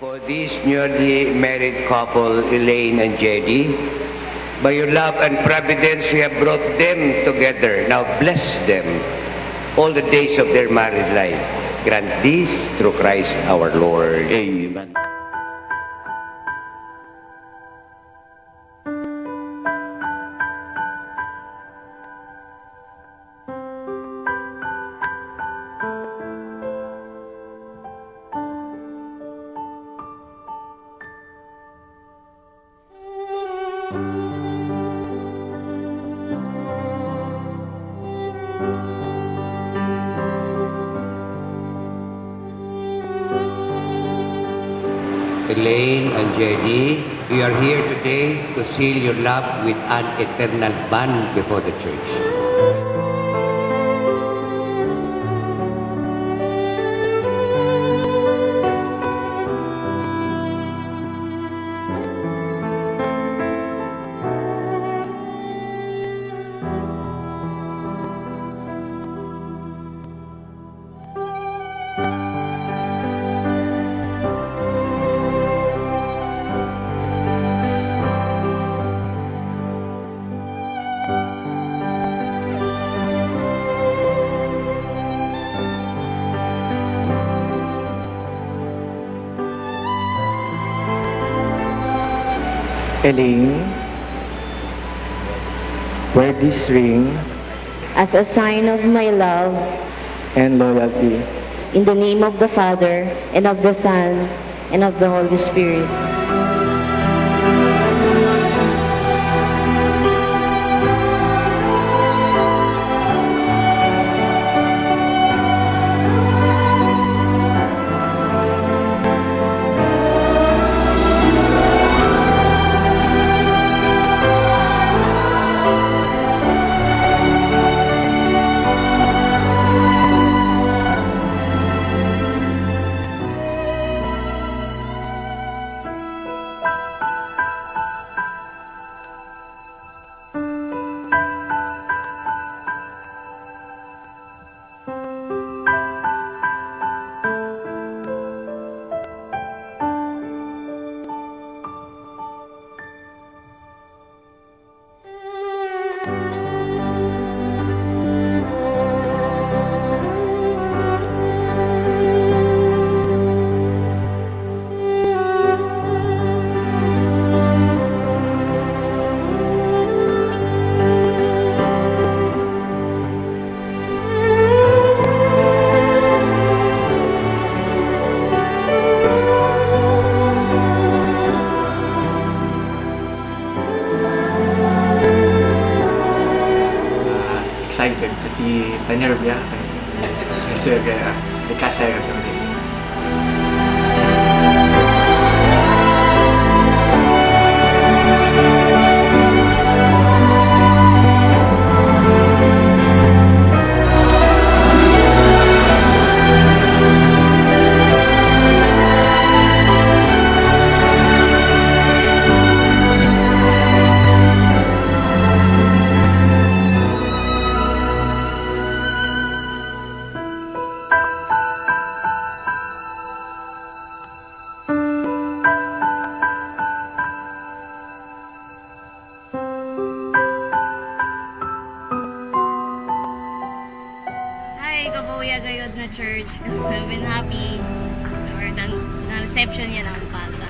For this newly married couple, Elaine and Jedi, by your love and providence, you have brought them together. Now bless them all the days of their married life. Grant this through Christ our Lord. Amen. Elaine and Jedi, we are here today to seal your love with an eternal bond before the church. Elaine, wear this ring as a sign of my love, and loyalty. in the name of the Father, and of the Son, and of the Holy Spirit. Excited pati panervya kasi kaya ikasaya ka din. Hi, Kabuya Gayod na church. I've been happy. Or na reception yan ang palo.